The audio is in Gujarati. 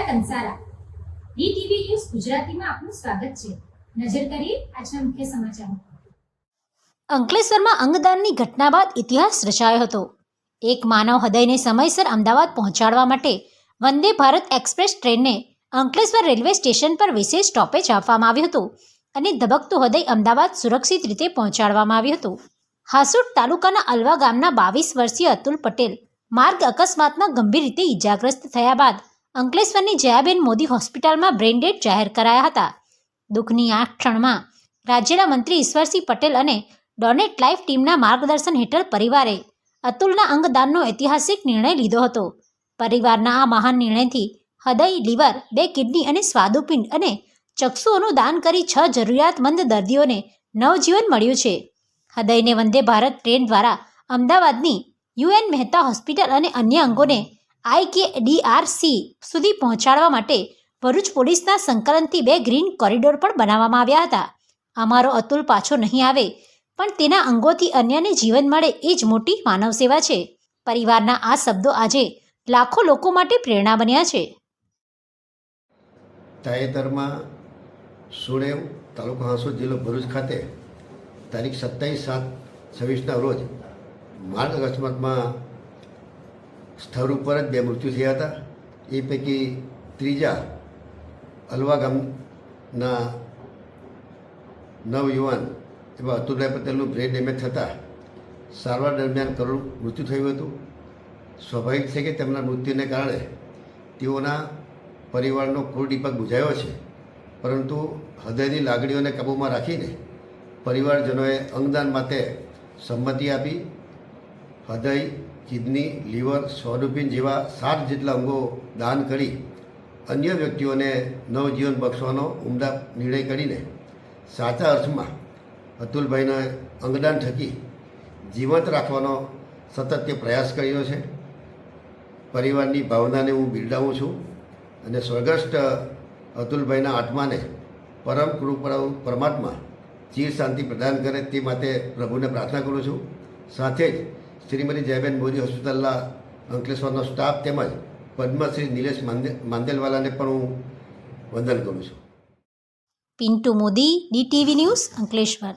કંસારા ડીટીવી ન્યૂઝ ગુજરાતીમાં આપનું સ્વાગત છે. નજર કરીએ આજના મુખ્ય સમાચારો. અંકલેશ્વરમાં અંગદાનની ઘટના બાદ ઇતિહાસ રચાયો હતો. એક માનવ હૃદયને સમયસર અમદાવાદ પહોંચાડવા માટે વંદે ભારત એક્સપ્રેસ ટ્રેનને અંકલેશ્વર રેલવે સ્ટેશન પર વિશેષ સ્ટોપેજ આપવામાં આવ્યું હતું અને ધબકતું હૃદય અમદાવાદ સુરક્ષિત રીતે પહોંચાડવામાં આવ્યું હતું. હાસોટ તાલુકાના અલવા ગામના 22 વર્ષીય અતુલ પટેલ માર્ગ અકસ્માતમાં ગંભીર રીતે ઇજાગ્રસ્ત થયા બાદ અંકલેશ્વરની જયાબેન મોદી હોસ્પિટલમાં બ્રેઇન ડેડ જાહેર કરાયા હતા. દુઃખની આ ક્ષણમાં રાજ્યના મંત્રી ઈશ્વરસિંહ પટેલ અને ડોનેટ લાઈફ ટીમના માર્ગદર્શન હેઠળ પરિવારે અતુલના અંગદાનનો ઐતિહાસિક નિર્ણય લીધો હતો. પરિવારના આ મહાન નિર્ણયથી હૃદય, લીવર, 2 કિડની અને સ્વાદુપિંડ અને ચક્ષુઓનું દાન કરી 6 જરૂરિયાતમંદ દર્દીઓને નવજીવન મળ્યું છે. હૃદયને વંદે ભારત ટ્રેન દ્વારા અમદાવાદની યુએન મહેતા હોસ્પિટલ અને અન્ય અંગોને IKDRC સુધી પહોંચાડવા માટે ભરૂચ પોલીસના સંકલનથી 2 ગ્રીન કોરિડોર પણ બનાવવામાં આવ્યા હતા. અમારો અતુલ પાછો નહીં આવે પણ તેના અંગોથી અન્યને જીવન મળે એ જ મોટી માનવ સેવા છે. પરિવારના આ શબ્દો આજે લાખો લોકો માટે પ્રેરણા બન્યા છે. તાજેતરમાં સુણેવ તાલુકો હાંસોદ જિલ્લો ભરૂચ ખાતે તારીખ 27/7/26ના રોજ માર્ગ અકસ્માતમાં સ્થળ ઉપર જ 2 મૃત્યુ થયા હતા. એ પૈકી ત્રીજા અલવા ગામના નવયુવાન એવા અતુલભાઈ પટેલનું બ્રેન ડેમેજ થતાં સારવાર દરમિયાન કરુણ મૃત્યુ થયું હતું. સ્વાભાવિક છે કે તેમના મૃત્યુને કારણે તેઓના પરિવારનો ક્રૂર દીપક બુઝાયો છે, પરંતુ હૃદયની લાગણીઓને કાબૂમાં રાખીને પરિવારજનોએ અંગદાન માટે સંમતિ આપી હૃદય, કિડની, લીવર, સ્વાદુપિંડ જેવા 7 જેટલા અંગો દાન કરી અન્ય વ્યક્તિઓને નવજીવન બક્ષવાનો ઉમદા નિર્ણય કરીને સાચા અર્થમાં અતુલભાઈને અંગદાન થકી જીવંત રાખવાનો સતત તે પ્રયાસ કર્યો છે. પરિવારની ભાવનાને હું બિરદાવું છું અને સ્વર્ગસ્થ અતુલભાઈના આત્માને પરમ કૃપાળુ પરમાત્મા ચિર શાંતિ પ્રદાન કરે તે માટે પ્રભુને પ્રાર્થના કરું છું. સાથે જ શ્રીમતી જયાબેન મોદી હોસ્પિટલના અંકલેશ્વરનો સ્ટાફ તેમજ પદ્મશ્રી નિલેશ માંદેલવાલાને પણ હું વંદન કરું છું. Pintu Modi, DTV news, Ankleshwar.